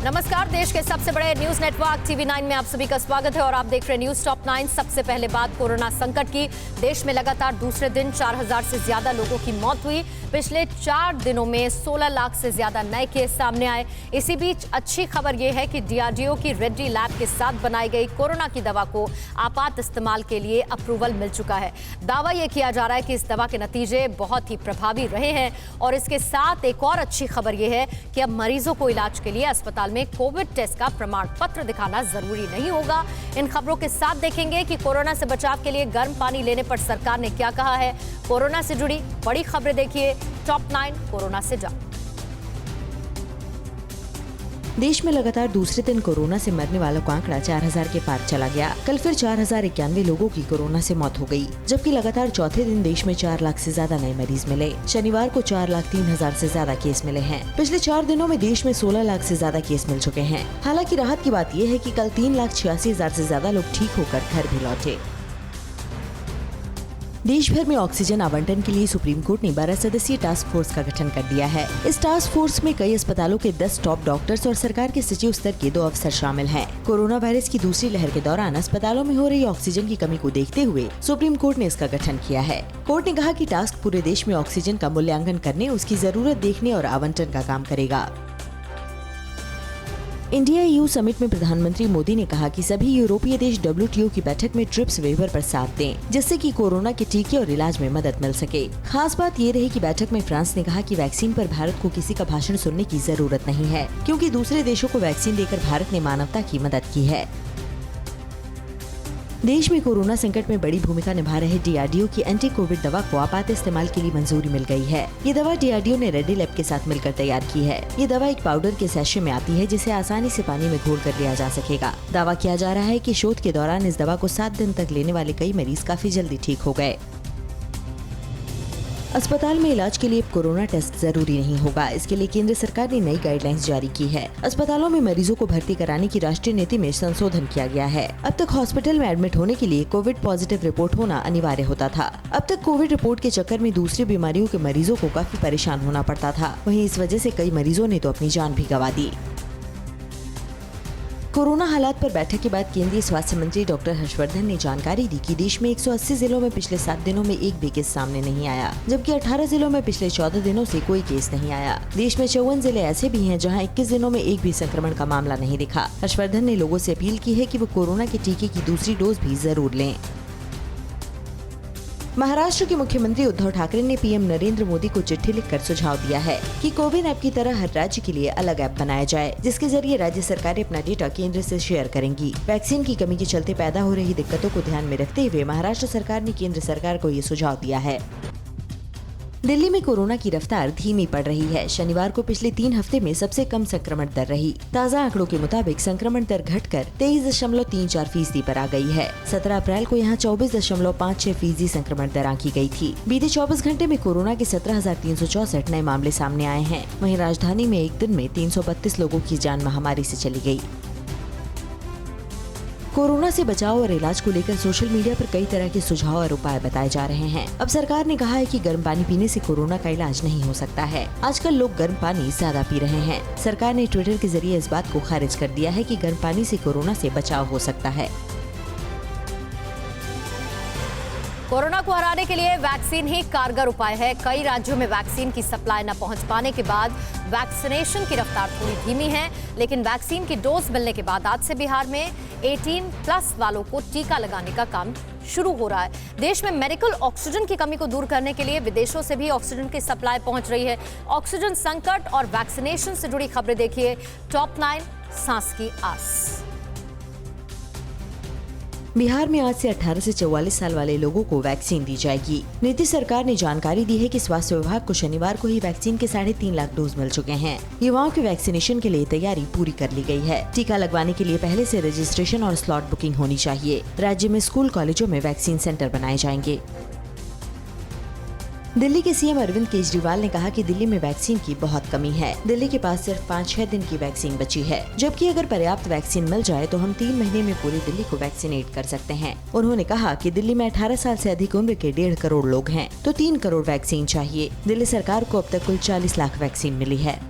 नमस्कार, देश के सबसे बड़े न्यूज नेटवर्क टीवी 9 में आप सभी का स्वागत है और आप देख रहे हैं न्यूज टॉप 9। सबसे पहले बात कोरोना संकट की। देश में लगातार दूसरे दिन 4000 से ज्यादा लोगों की मौत हुई। पिछले 4 दिनों में 16 लाख से ज्यादा नए केस सामने आए। इसी बीच अच्छी खबर यह है कि डीआरडीओ की रेड्डी लैब के साथ बनाई गई कोरोना की दवा को आपात इस्तेमाल के लिए अप्रूवल मिल चुका है। दावा यह किया जा रहा है कि इस दवा के नतीजे बहुत ही प्रभावी रहे हैं और इसके साथ एक और अच्छी खबर यह है कि अब मरीजों को इलाज के लिए अस्पताल में कोविड टेस्ट का प्रमाण पत्र दिखाना जरूरी नहीं होगा। इन खबरों के साथ देखेंगे कि कोरोना से बचाव के लिए गर्म पानी लेने पर सरकार ने क्या कहा है। कोरोना से जुड़ी बड़ी खबरें देखिए टॉप 9 कोरोना से जाओ। देश में लगातार दूसरे दिन कोरोना से मरने वालों का आंकड़ा 4000 के पार चला गया। कल फिर 4091 लोगों की कोरोना से मौत हो गई, जबकि लगातार चौथे दिन देश में 4 लाख से ज्यादा नए मरीज मिले। शनिवार को 4,03,000 से ज्यादा केस मिले हैं। पिछले 4 दिनों में देश में 16 लाख से ज्यादा केस मिल चुके हैं। हालांकि राहत की बात यह है कि कल 3,86,000 से ज्यादा लोग ठीक होकर घर भी लौटे। देश भर में ऑक्सीजन आवंटन के लिए सुप्रीम कोर्ट ने 12 सदस्यीय टास्क फोर्स का गठन कर दिया है। इस टास्क फोर्स में कई अस्पतालों के 10 टॉप डॉक्टर्स और सरकार के सचिव स्तर के 2 अफसर शामिल हैं। कोरोना वायरस की दूसरी लहर के दौरान अस्पतालों में हो रही ऑक्सीजन की कमी को देखते हुए सुप्रीम कोर्ट ने इसका गठन किया है। कोर्ट ने कहा कि टास्क पूरे देश में ऑक्सीजन का मूल्यांकन करने, उसकी जरूरत देखने और आवंटन का काम करेगा। इंडिया EU समिट में प्रधानमंत्री मोदी ने कहा कि सभी यूरोपीय देश WTO की बैठक में ट्रिप्स वेवर पर साथ दें, जिससे कि कोरोना के टीके और इलाज में मदद मिल सके। खास बात ये रही कि बैठक में फ्रांस ने कहा कि वैक्सीन पर भारत को किसी का भाषण सुनने की जरूरत नहीं है, क्योंकि दूसरे देशों को वैक्सीन देकर भारत ने मानवता की मदद की है। देश में कोरोना संकट में बड़ी भूमिका निभा रहे डीआरडीओ की एंटी कोविड दवा को आपात इस्तेमाल के लिए मंजूरी मिल गई है। ये दवा डीआरडीओ ने रेड्डी लैब के साथ मिलकर तैयार की है। ये दवा एक पाउडर के सैशे में आती है, जिसे आसानी से पानी में घोल कर लिया जा सकेगा। दावा किया जा रहा है कि शोध के दौरान इस दवा को 7 दिन तक लेने वाले कई मरीज काफी जल्दी ठीक हो गए। अस्पताल में इलाज के लिए अब कोरोना टेस्ट जरूरी नहीं होगा। इसके लिए केंद्र सरकार ने नई गाइडलाइंस जारी की है। अस्पतालों में मरीजों को भर्ती कराने की राष्ट्रीय नीति में संशोधन किया गया है। अब तक हॉस्पिटल में एडमिट होने के लिए कोविड पॉजिटिव रिपोर्ट होना अनिवार्य होता था। अब तक कोविड रिपोर्ट के चक्कर में दूसरी बीमारियों के मरीजों को काफी परेशान होना पड़ता था। वहीं इस वजह से कई मरीजों ने तो अपनी जान भी गंवा दी। कोरोना हालात पर बैठक के बाद केंद्रीय स्वास्थ्य मंत्री डॉक्टर हर्षवर्धन ने जानकारी दी कि देश में 180 जिलों में पिछले 7 दिनों में एक भी केस सामने नहीं आया, जबकि 18 जिलों में पिछले 14 दिनों से कोई केस नहीं आया। देश में 54 जिले ऐसे भी हैं जहां 21 दिनों में एक भी संक्रमण का मामला नहीं दिखा। हर्षवर्धन ने लोगों से अपील की है कि वो कोरोना के टीके की दूसरी डोज भी जरूर लें। महाराष्ट्र के मुख्यमंत्री उद्धव ठाकरे ने पीएम नरेंद्र मोदी को चिट्ठी लिखकर सुझाव दिया है कि कोविन ऐप की तरह हर राज्य के लिए अलग ऐप बनाया जाए, जिसके जरिए राज्य सरकारें अपना डेटा केंद्र से शेयर करेंगी। वैक्सीन की कमी के चलते पैदा हो रही दिक्कतों को ध्यान में रखते हुए महाराष्ट्र सरकार ने केंद्र सरकार को ये सुझाव दिया है। दिल्ली में कोरोना की रफ्तार धीमी पड़ रही है। शनिवार को पिछले 3 हफ्ते में सबसे कम संक्रमण दर रही। ताज़ा आंकड़ों के मुताबिक संक्रमण दर घटकर 23.34% पर आ गई है। 17 अप्रैल को यहां 24.56% संक्रमण दर आंकी गई थी। बीते 24 घंटे में कोरोना के 17,364 नए मामले सामने आए हैं। वहीं राजधानी में एक दिन में 332 लोगों की जान महामारी से चली गई। कोरोना से बचाव और इलाज को लेकर सोशल मीडिया पर कई तरह के सुझाव और उपाय बताए जा रहे हैं। अब सरकार ने कहा है कि गर्म पानी पीने से कोरोना का इलाज नहीं हो सकता है। आजकल लोग गर्म पानी ज्यादा पी रहे हैं। सरकार ने ट्विटर के जरिए इस बात को खारिज कर दिया है कि गर्म पानी से कोरोना से बचाव हो सकता है। कोरोना को हराने के लिए वैक्सीन ही कारगर उपाय है। कई राज्यों में वैक्सीन की सप्लाई न पहुंच पाने के बाद वैक्सीनेशन की रफ्तार थोड़ी धीमी है, लेकिन वैक्सीन की डोज मिलने के बाद आज से बिहार में 18+ वालों को टीका लगाने का काम शुरू हो रहा है। देश में मेडिकल ऑक्सीजन की कमी को दूर करने के लिए विदेशों से भी ऑक्सीजन की सप्लाई पहुंच रही है। ऑक्सीजन संकट और वैक्सीनेशन से जुड़ी खबरें देखिए टॉप 9 सांस की आस। बिहार में आज से 18 से 44 साल वाले लोगों को वैक्सीन दी जाएगी। नीतीश सरकार ने जानकारी दी है कि स्वास्थ्य विभाग को शनिवार को ही वैक्सीन के 3.5 लाख डोज मिल चुके हैं। युवाओं के वैक्सीनेशन के लिए तैयारी पूरी कर ली गई है। टीका लगवाने के लिए पहले से रजिस्ट्रेशन और स्लॉट बुकिंग होनी चाहिए। राज्य में स्कूल कॉलेजों में वैक्सीन सेंटर बनाए जाएंगे। दिल्ली के सीएम अरविंद केजरीवाल ने कहा कि दिल्ली में वैक्सीन की बहुत कमी है। दिल्ली के पास सिर्फ 5-6 दिन की वैक्सीन बची है, जबकि अगर पर्याप्त वैक्सीन मिल जाए तो हम 3 महीने में पूरी दिल्ली को वैक्सीनेट कर सकते हैं। उन्होंने कहा कि दिल्ली में 18 साल से अधिक उम्र के 1.5 करोड़ लोग हैं, तो 3 करोड़ वैक्सीन चाहिए। दिल्ली सरकार को अब तक कुल 40 लाख वैक्सीन मिली है।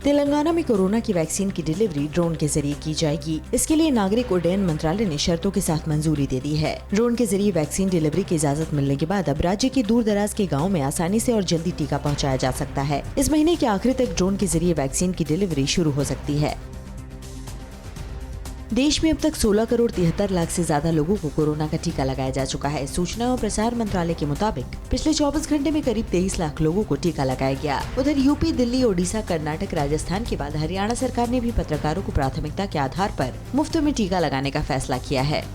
तेलंगाना में कोरोना की वैक्सीन की डिलीवरी ड्रोन के जरिए की जाएगी। इसके लिए नागरिक उड्डयन मंत्रालय ने शर्तों के साथ मंजूरी दे दी है। ड्रोन के जरिए वैक्सीन डिलीवरी की इजाजत मिलने के बाद अब राज्य के दूर दराज के गाँव में आसानी से और जल्दी टीका पहुँचाया जा सकता है। इस महीने के आखिर तक ड्रोन के जरिए वैक्सीन की डिलीवरी शुरू हो सकती है। देश में अब तक 16 करोड़ 73 लाख से ज्यादा लोगों को कोरोना का टीका लगाया जा चुका है। सूचना और प्रसार मंत्रालय के मुताबिक पिछले 24 घंटे में करीब 23 लाख लोगों को टीका लगाया गया। उधर यूपी, दिल्ली, ओडिशा, कर्नाटक, राजस्थान के बाद हरियाणा सरकार ने भी पत्रकारों को प्राथमिकता के आधार पर मुफ्त में टीका लगाने का फैसला किया है।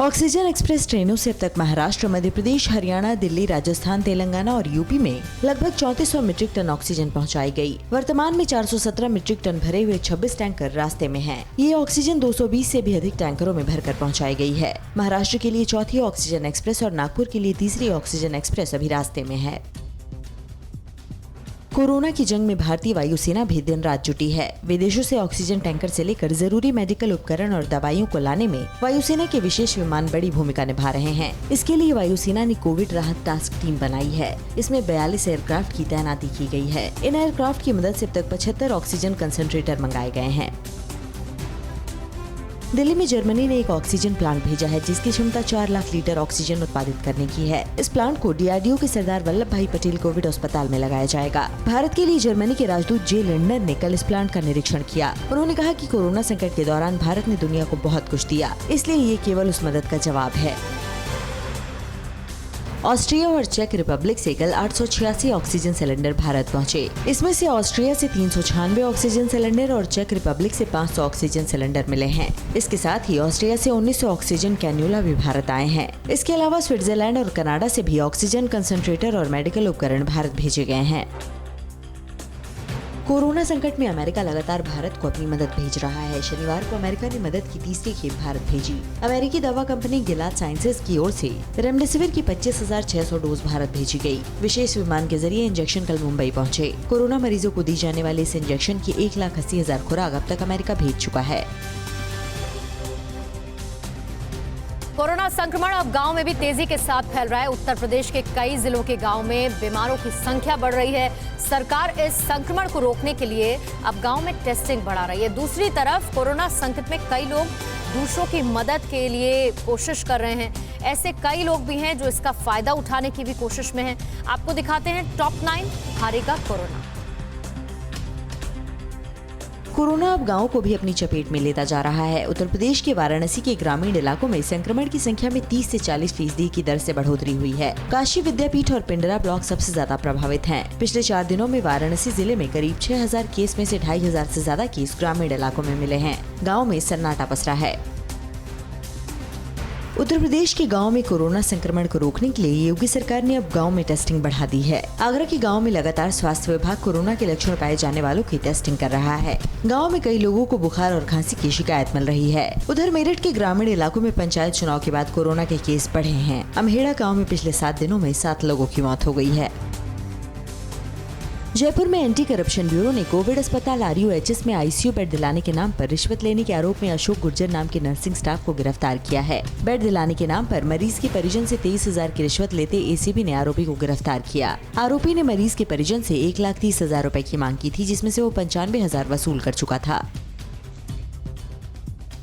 ऑक्सीजन एक्सप्रेस ट्रेनों से अब तक महाराष्ट्र, मध्य प्रदेश, हरियाणा, दिल्ली, राजस्थान, तेलंगाना और यूपी में लगभग 3400 मीट्रिक टन ऑक्सीजन पहुंचाई गई। वर्तमान में 417 मीट्रिक टन भरे हुए 26 टैंकर रास्ते में हैं। ये ऑक्सीजन 220 से भी अधिक टैंकरों में भरकर पहुंचाई गई है। महाराष्ट्र के लिए चौथी ऑक्सीजन एक्सप्रेस और नागपुर के लिए तीसरी ऑक्सीजन एक्सप्रेस अभी रास्ते में है। कोरोना की जंग में भारतीय वायुसेना भी दिन रात जुटी है। विदेशों से ऑक्सीजन टैंकर से लेकर जरूरी मेडिकल उपकरण और दवाइयों को लाने में वायुसेना के विशेष विमान बड़ी भूमिका निभा रहे हैं। इसके लिए वायुसेना ने कोविड राहत टास्क टीम बनाई है। इसमें 42 एयरक्राफ्ट की तैनाती की गई है। इन एयरक्राफ्ट की मदद से अब तक 75 ऑक्सीजन कंसंट्रेटर मंगाए गए हैं। दिल्ली में जर्मनी ने एक ऑक्सीजन प्लांट भेजा है जिसकी क्षमता 4 लाख लीटर ऑक्सीजन उत्पादित करने की है। इस प्लांट को DRDO के सरदार वल्लभ भाई पटेल कोविड अस्पताल में लगाया जाएगा। भारत के लिए जर्मनी के राजदूत जे लिंडर ने कल इस प्लांट का निरीक्षण किया। उन्होंने कहा कि कोरोना संकट के दौरान भारत ने दुनिया को बहुत कुछ दिया, इसलिए ये केवल उस मदद का जवाब है। ऑस्ट्रिया और चेक रिपब्लिक से कल 886 ऑक्सीजन सिलेंडर भारत पहुंचे। इसमें से ऑस्ट्रिया से 396 ऑक्सीजन सिलेंडर और चेक रिपब्लिक से 500 ऑक्सीजन सिलेंडर मिले हैं। इसके साथ ही ऑस्ट्रिया से 1900 ऑक्सीजन कैन्यूला भी भारत आए हैं। इसके अलावा स्विट्जरलैंड और कनाडा से भी ऑक्सीजन कंसंट्रेटर और मेडिकल उपकरण भारत भेजे गए हैं। कोरोना संकट में अमेरिका लगातार भारत को अपनी मदद भेज रहा है। शनिवार को अमेरिका ने मदद की तीसरी खेप भारत भेजी। अमेरिकी दवा कंपनी गिलाड साइंसेज की ओर से रेमडेसिविर की 25,600 डोज भारत भेजी गई। विशेष विमान के जरिए इंजेक्शन कल मुंबई पहुंचे। कोरोना मरीजों को दी जाने वाले इस इंजेक्शन की 1,80,000 खुराक अब तक अमेरिका भेज चुका है। कोरोना संक्रमण अब गांव में भी तेजी के साथ फैल रहा है। उत्तर प्रदेश के कई जिलों के गांव में बीमारों की संख्या बढ़ रही है। सरकार इस संक्रमण को रोकने के लिए अब गांव में टेस्टिंग बढ़ा रही है। दूसरी तरफ कोरोना संकट में कई लोग दूसरों की मदद के लिए कोशिश कर रहे हैं। ऐसे कई लोग भी हैं जो इसका फायदा उठाने की भी कोशिश में हैं। आपको दिखाते हैं टॉप 9 हारेगा कोरोना। कोरोना अब गांवों को भी अपनी चपेट में लेता जा रहा है। उत्तर प्रदेश के वाराणसी के ग्रामीण इलाकों में संक्रमण की संख्या में 30 से 40% की दर से बढ़ोतरी हुई है। काशी विद्यापीठ और पिंडरा ब्लॉक सबसे ज्यादा प्रभावित हैं। पिछले 4 दिनों में वाराणसी जिले में करीब 6,000 केस में से 2,500 से ज्यादा केस ग्रामीण इलाकों में मिले हैं। गाँव में सन्नाटा पसरा है। उत्तर प्रदेश के गांव में कोरोना संक्रमण को रोकने के लिए योगी सरकार ने अब गांव में टेस्टिंग बढ़ा दी है। आगरा के गांव में लगातार स्वास्थ्य विभाग कोरोना के लक्षण पाए जाने वालों की टेस्टिंग कर रहा है। गांव में कई लोगों को बुखार और खांसी की शिकायत मिल रही है। उधर मेरठ के ग्रामीण इलाकों में पंचायत चुनाव के बाद कोरोना के केस बढ़े हैं। अमहेड़ा गाँव में पिछले 7 दिनों में 7 लोगों की मौत हो गई है। जयपुर में एंटी करप्शन ब्यूरो ने कोविड अस्पताल RUHS में ICU बेड दिलाने के नाम पर रिश्वत लेने के आरोप में अशोक गुर्जर नाम के नर्सिंग स्टाफ को गिरफ्तार किया है। बेड दिलाने के नाम पर मरीज के परिजन से 23,000 की रिश्वत लेते ACB ने आरोपी को गिरफ्तार किया। आरोपी ने मरीज के परिजन से 1,30,000 रुपए की मांग की थी, जिसमें से वो 95,000 वसूल कर चुका था।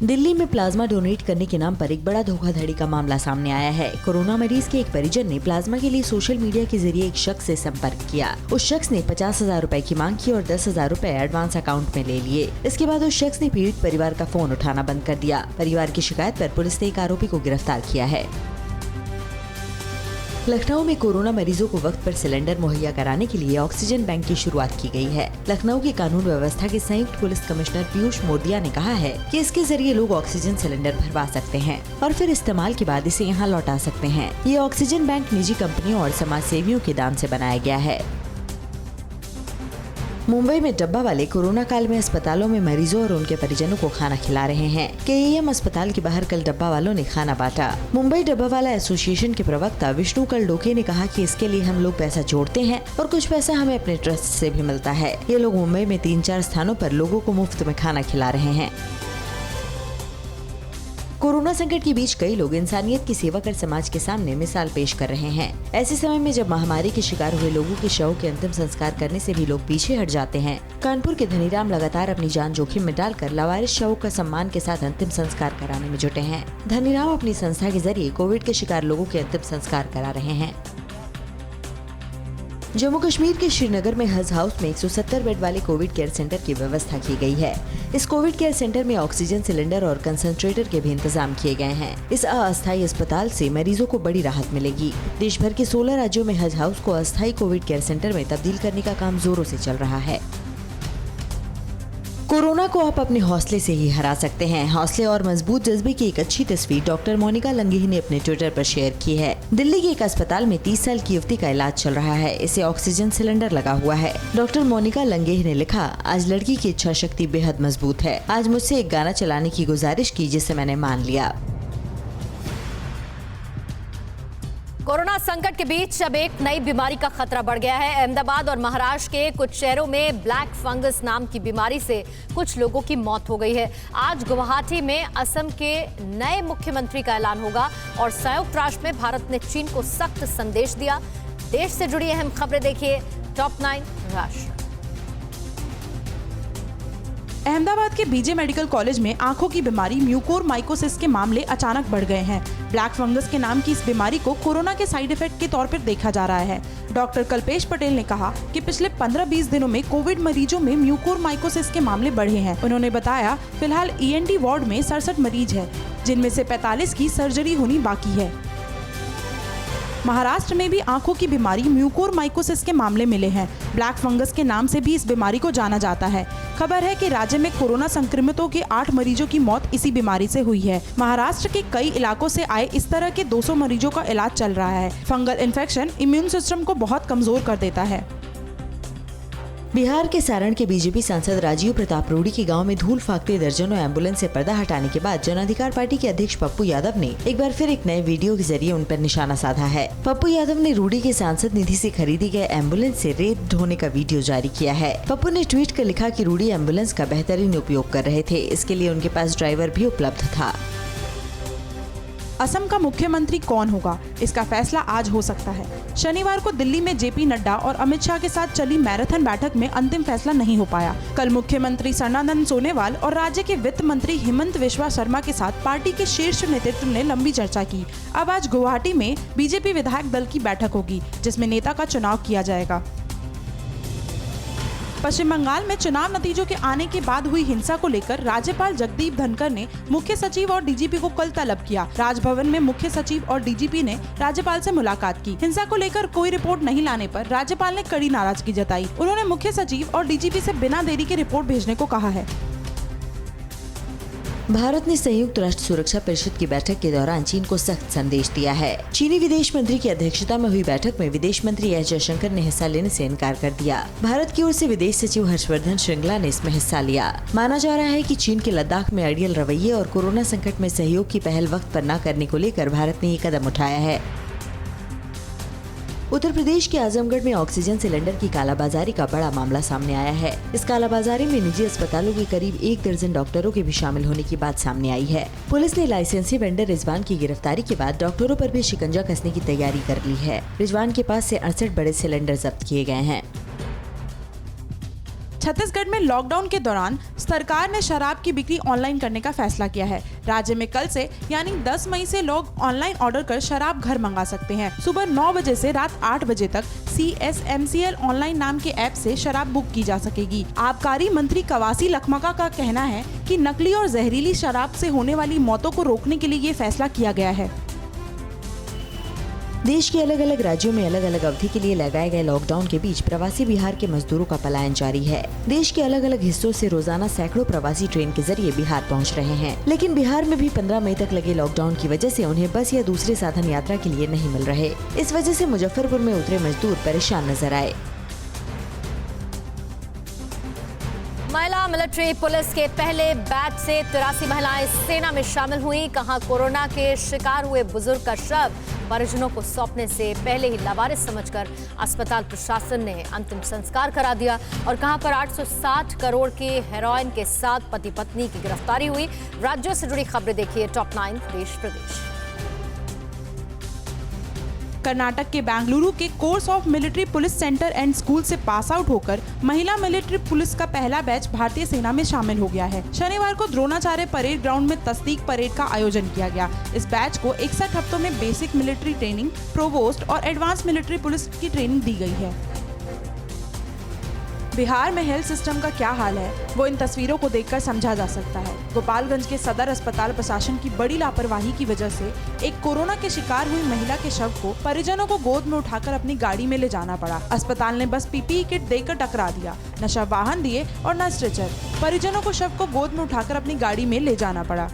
दिल्ली में प्लाज्मा डोनेट करने के नाम पर एक बड़ा धोखाधड़ी का मामला सामने आया है। कोरोना मरीज के एक परिजन ने प्लाज्मा के लिए सोशल मीडिया के जरिए एक शख्स से संपर्क किया। उस शख्स ने 50,000 रुपए की मांग की और 10,000 रुपए एडवांस अकाउंट में ले लिए। इसके बाद उस शख्स ने पीड़ित परिवार का फोन उठाना बंद कर दिया। परिवार की शिकायत पर पुलिस ने एक आरोपी को गिरफ्तार किया है। लखनऊ में कोरोना मरीजों को वक्त पर सिलेंडर मुहैया कराने के लिए ऑक्सीजन बैंक की शुरुआत की गई है। लखनऊ की कानून व्यवस्था के संयुक्त पुलिस कमिश्नर पीयूष मोदिया ने कहा है कि इसके जरिए लोग ऑक्सीजन सिलेंडर भरवा सकते हैं और फिर इस्तेमाल के बाद इसे यहाँ लौटा सकते हैं। ये ऑक्सीजन बैंक निजी कंपनियों और समाज सेवियों के दान से बनाया गया है। मुंबई में डब्बा वाले कोरोना काल में अस्पतालों में मरीजों और उनके परिजनों को खाना खिला रहे हैं। KEM अस्पताल के बाहर कल डब्बा वालों ने खाना बांटा। मुंबई डब्बा वाला एसोसिएशन के प्रवक्ता विष्णु कलडोके ने कहा कि इसके लिए हम लोग पैसा जोड़ते हैं और कुछ पैसा हमें अपने ट्रस्ट से भी मिलता है। ये लोग मुंबई में 3-4 स्थानों पर लोगों को मुफ्त में खाना खिला रहे हैं। कोरोना संकट के बीच कई लोग इंसानियत की सेवा कर समाज के सामने मिसाल पेश कर रहे हैं। ऐसे समय में जब महामारी के शिकार हुए लोगों के शव के अंतिम संस्कार करने से भी लोग पीछे हट जाते हैं, कानपुर के धनीराम लगातार अपनी जान जोखिम में डालकर लावारिस शवों का सम्मान के साथ अंतिम संस्कार कराने में जुटे हैं। धनीराम अपनी संस्था के जरिए कोविड के शिकार लोगों के अंतिम संस्कार करा रहे हैं। जम्मू कश्मीर के श्रीनगर में हज हाउस में 170 बेड वाले कोविड केयर सेंटर की व्यवस्था की गई है। इस कोविड केयर सेंटर में ऑक्सीजन सिलेंडर और कंसंट्रेटर के भी इंतजाम किए गए हैं। इस अस्थायी अस्पताल से मरीजों को बड़ी राहत मिलेगी। देश भर के 16 राज्यों में हज हाउस को अस्थायी कोविड केयर सेंटर में तब्दील करने का काम जोरों से चल रहा है। कोरोना को आप अपने हौसले से ही हरा सकते हैं। हौसले और मजबूत जज्बे की एक अच्छी तस्वीर डॉक्टर मोनिका लंगेही ने अपने ट्विटर पर शेयर की है। दिल्ली के एक अस्पताल में 30 साल की युवती का इलाज चल रहा है। इसे ऑक्सीजन सिलेंडर लगा हुआ है। डॉक्टर मोनिका लंगेही ने लिखा, आज लड़की की इच्छा शक्ति बेहद मजबूत है। आज मुझसे एक गाना चलाने की गुजारिश की जिसे मैंने मान लिया। कोरोना संकट के बीच अब एक नई बीमारी का खतरा बढ़ गया है। अहमदाबाद और महाराष्ट्र के कुछ शहरों में ब्लैक फंगस नाम की बीमारी से कुछ लोगों की मौत हो गई है। आज गुवाहाटी में असम के नए मुख्यमंत्री का ऐलान होगा और संयुक्त राष्ट्र में भारत ने चीन को सख्त संदेश दिया। देश से जुड़ी अहम खबरें देखिए टॉप 9 राष्ट्र। अहमदाबाद के बीजे मेडिकल कॉलेज में आंखों की बीमारी म्यूकोरमाइकोसिस के मामले अचानक बढ़ गए हैं। ब्लैक फंगस के नाम की इस बीमारी को कोरोना के साइड इफेक्ट के तौर पर देखा जा रहा है। डॉक्टर कल्पेश पटेल ने कहा कि पिछले 15-20 दिनों में कोविड मरीजों में म्यूकोरमाइकोसिस के मामले बढ़े हैं। उन्होंने बताया, फिलहाल ENT वार्ड में 67 मरीज है, जिनमें से 45 की सर्जरी होनी बाकी है। महाराष्ट्र में भी आंखों की बीमारी म्यूकोरमाइकोसिस के मामले मिले हैं। ब्लैक फंगस के नाम से भी इस बीमारी को जाना जाता है। खबर है कि राज्य में कोरोना संक्रमितों के 8 मरीजों की मौत इसी बीमारी से हुई है। महाराष्ट्र के कई इलाकों से आए इस तरह के 200 मरीजों का इलाज चल रहा है। फंगल इन्फेक्शन इम्यून सिस्टम को बहुत कमजोर कर देता है। बिहार के सारण के बीजेपी सांसद राजीव प्रताप रूडी के गांव में धूल फाकते दर्जनों एम्बुलेंस से पर्दा हटाने के बाद जन अधिकार पार्टी के अध्यक्ष पप्पू यादव ने एक बार फिर एक नए वीडियो के जरिए उन पर निशाना साधा है। पप्पू यादव ने रूडी के सांसद निधि से खरीदी गए एम्बुलेंस से रेत ढोने का वीडियो जारी किया है। पप्पू ने ट्वीट कर लिखा कि रूडी एम्बुलेंस का बेहतरीन उपयोग कर रहे थे। इसके लिए उनके पास ड्राइवर भी उपलब्ध था। असम का मुख्यमंत्री कौन होगा, इसका फैसला आज हो सकता है। शनिवार को दिल्ली में JP नड्डा और अमित शाह के साथ चली मैराथन बैठक में अंतिम फैसला नहीं हो पाया। कल मुख्यमंत्री सर्बानंद सोनोवाल और राज्य के वित्त मंत्री हिमंत बिस्वा शर्मा के साथ पार्टी के शीर्ष नेतृत्व ने लंबी चर्चा की। अब आज गुवाहाटी में बीजेपी विधायक दल की बैठक होगी, जिसमें नेता का चुनाव किया जाएगा। पश्चिम बंगाल में चुनाव नतीजों के आने के बाद हुई हिंसा को लेकर राज्यपाल जगदीप धनखड़ ने मुख्य सचिव और DGP को कल तलब किया। राजभवन में मुख्य सचिव और DGP ने राज्यपाल से मुलाकात की। हिंसा को लेकर कोई रिपोर्ट नहीं लाने पर राज्यपाल ने कड़ी नाराजगी जताई। उन्होंने मुख्य सचिव और DGP से बिना देरी के रिपोर्ट भेजने को कहा है। भारत ने संयुक्त राष्ट्र सुरक्षा परिषद की बैठक के दौरान चीन को सख्त संदेश दिया है। चीनी विदेश मंत्री की अध्यक्षता में हुई बैठक में विदेश मंत्री एस जयशंकर ने हिस्सा लेने से इनकार कर दिया। भारत की ओर से विदेश सचिव हर्षवर्धन श्रृंगला ने इसमें हिस्सा लिया। माना जा रहा है कि चीन के लद्दाख में अड़ियल रवैये और कोरोना संकट में सहयोग की पहल वक्त पर न करने को लेकर भारत ने ये कदम उठाया है। उत्तर प्रदेश के आजमगढ़ में ऑक्सीजन सिलेंडर की कालाबाजारी का बड़ा मामला सामने आया है। इस कालाबाजारी में निजी अस्पतालों के करीब 1 दर्जन डॉक्टरों के भी शामिल होने की बात सामने आई है। पुलिस ने लाइसेंसी वेंडर रिजवान की गिरफ्तारी के बाद डॉक्टरों पर भी शिकंजा कसने की तैयारी कर ली है। रिजवान के पास से 68 बड़े सिलेंडर जब्त किए गए हैं। छत्तीसगढ़ में लॉकडाउन के दौरान सरकार ने शराब की बिक्री ऑनलाइन करने का फैसला किया है। राज्य में कल से यानी 10 मई से लोग ऑनलाइन ऑर्डर कर शराब घर मंगा सकते हैं। सुबह 9 बजे से रात 8 बजे तक CSMCL ऑनलाइन नाम के ऐप से शराब बुक की जा सकेगी। आबकारी मंत्री कवासी लखमाका का कहना है कि नकली और जहरीली शराब से होने वाली मौतों को रोकने के लिए ये फैसला किया गया है। देश के अलग अलग राज्यों में अलग अलग अवधि के लिए लगाए गए लॉकडाउन के बीच प्रवासी बिहार के मजदूरों का पलायन जारी है। देश के अलग अलग हिस्सों से रोजाना सैकड़ों प्रवासी ट्रेन के जरिए बिहार पहुंच रहे हैं। लेकिन बिहार में भी 15 मई तक लगे लॉकडाउन की वजह से उन्हें बस या दूसरे साधन यात्रा के लिए नहीं मिल रहे। इस वजह से मुजफ्फरपुर में उतरे मजदूर परेशान नजर आए। महिला मिलिट्री पुलिस के पहले बैच से 83 महिलाएं सेना में शामिल हुई। कहां कोरोना के शिकार हुए बुजुर्ग का शव परिजनों को सौंपने से पहले ही लावारिस समझकर अस्पताल प्रशासन ने अंतिम संस्कार करा दिया। और कहां पर 860 करोड़ के हेरोइन के साथ पति पत्नी की गिरफ्तारी हुई। राज्यों से जुड़ी खबरें देखिए टॉप 9 देश प्रदेश। कर्नाटक के बेंगलुरु के course of military police centre and school से पास आउट होकर महिला मिलिट्री पुलिस का पहला बैच भारतीय सेना में शामिल हो गया है। शनिवार को द्रोणाचार्य परेड ग्राउंड में तस्दीक परेड का आयोजन किया गया। इस बैच को 61 हफ्तों में बेसिक मिलिट्री ट्रेनिंग, प्रोवोस्ट और एडवांस मिलिट्री पुलिस की ट्रेनिंग दी गई है। बिहार में हेल्थ सिस्टम का क्या हाल है वो इन तस्वीरों को देखकर समझा जा सकता है। गोपालगंज के सदर अस्पताल प्रशासन की बड़ी लापरवाही की वजह से एक कोरोना के शिकार हुई महिला के शव को परिजनों को गोद में उठाकर अपनी गाड़ी में ले जाना पड़ा। अस्पताल ने बस पीपीई किट देकर टकरा दिया, न शव वाहन दिए और न स्ट्रेचर। परिजनों को शव को गोद में उठाकर अपनी गाड़ी में ले जाना पड़ा।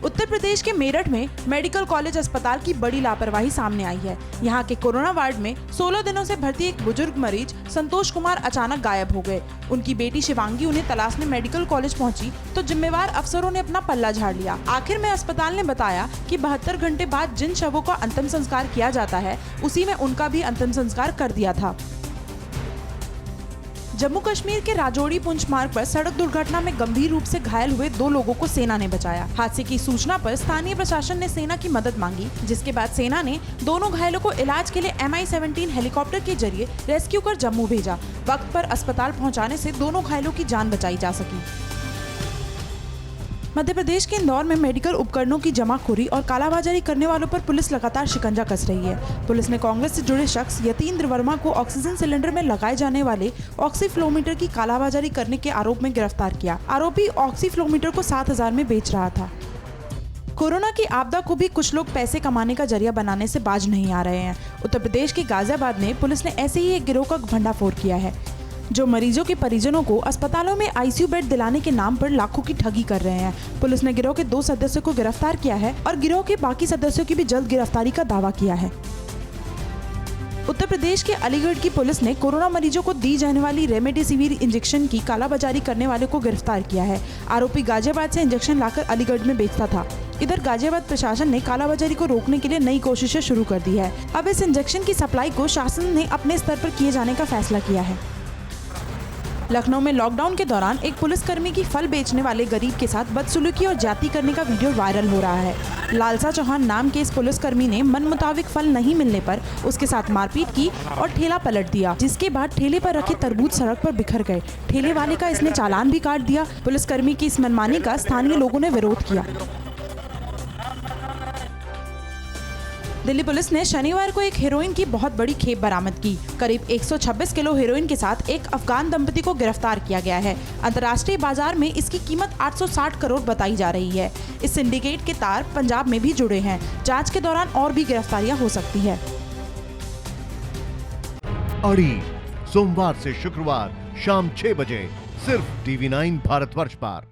उत्तर प्रदेश के मेरठ में मेडिकल कॉलेज अस्पताल की बड़ी लापरवाही सामने आई है। यहाँ के कोरोना वार्ड में 16 दिनों से भर्ती एक बुजुर्ग मरीज संतोष कुमार अचानक गायब हो गए। उनकी बेटी शिवांगी उन्हें तलाशने मेडिकल कॉलेज पहुंची तो जिम्मेवार अफसरों ने अपना पल्ला झाड़ लिया। आखिर में अस्पताल ने बताया कि 72 घंटे बाद जिन शवों का अंतिम संस्कार किया जाता है उसी में उनका भी अंतिम संस्कार कर दिया था। जम्मू कश्मीर के राजौरी पुंछ मार्ग पर सड़क दुर्घटना में गंभीर रूप से घायल हुए 2 लोगों को सेना ने बचाया। हादसे की सूचना पर स्थानीय प्रशासन ने सेना की मदद मांगी, जिसके बाद सेना ने दोनों घायलों को इलाज के लिए MI-17 हेलीकॉप्टर के जरिए रेस्क्यू कर जम्मू भेजा। वक्त पर अस्पताल पहुंचाने से दोनों घायलों की जान बचाई जा सकी। मध्य प्रदेश के इंदौर में मेडिकल उपकरणों की जमाखोरी और कालाबाजारी करने वालों पर पुलिस लगातार शिकंजा कस रही है। पुलिस ने कांग्रेस से जुड़े शख्स यतीन्द्र वर्मा को ऑक्सीजन सिलेंडर में लगाए जाने वाले ऑक्सीफ्लोमीटर की कालाबाजारी करने के आरोप में गिरफ्तार किया। आरोपी ऑक्सीफ्लोमीटर को 7,000 में बेच रहा था। कोरोना की आपदा को भी कुछ लोग पैसे कमाने का जरिया बनाने से बाज नहीं आ रहे हैं। उत्तर प्रदेश के गाजियाबाद में पुलिस ने ऐसे ही एक गिरोह का भंडाफोड़ किया है, जो मरीजों के परिजनों को अस्पतालों में आईसीयू बेड दिलाने के नाम पर लाखों की ठगी कर रहे हैं। पुलिस ने गिरोह के 2 सदस्यों को गिरफ्तार किया है और गिरोह के बाकी सदस्यों की भी जल्द गिरफ्तारी का दावा किया है। उत्तर प्रदेश के अलीगढ़ की पुलिस ने कोरोना मरीजों को दी जाने वाली रेमडेसिविर इंजेक्शन की कालाबाजारी करने वाले को गिरफ्तार किया है। आरोपी गाजियाबाद से इंजेक्शन लाकर अलीगढ़ में बेचता था। इधर गाजियाबाद प्रशासन ने कालाबाजारी को रोकने के लिए नई कोशिशें शुरू कर दी है। अब इस इंजेक्शन की सप्लाई को शासन ने अपने स्तर पर किए जाने का फैसला किया है। लखनऊ में लॉकडाउन के दौरान एक पुलिसकर्मी की फल बेचने वाले गरीब के साथ बदसलूकी और जाति करने का वीडियो वायरल हो रहा है। लालसा चौहान नाम के इस पुलिसकर्मी ने मन मुताबिक फल नहीं मिलने पर उसके साथ मारपीट की और ठेला पलट दिया, जिसके बाद ठेले पर रखे तरबूज सड़क पर बिखर गए। ठेले वाले का इसने चालान भी काट दिया। पुलिसकर्मी की इस मनमानी का स्थानीय लोगों ने विरोध किया। दिल्ली पुलिस ने शनिवार को एक हेरोइन की बहुत बड़ी खेप बरामद की। करीब 126 किलो हेरोइन के साथ एक अफगान दंपति को गिरफ्तार किया गया है। अंतर्राष्ट्रीय बाजार में इसकी कीमत 860 करोड़ बताई जा रही है। इस सिंडिकेट के तार पंजाब में भी जुड़े हैं। जांच के दौरान और भी गिरफ्तारियां हो सकती है। अड़ी सोमवार से शुक्रवार शाम 6 बजे सिर्फ TV9 भारतवर्ष पर।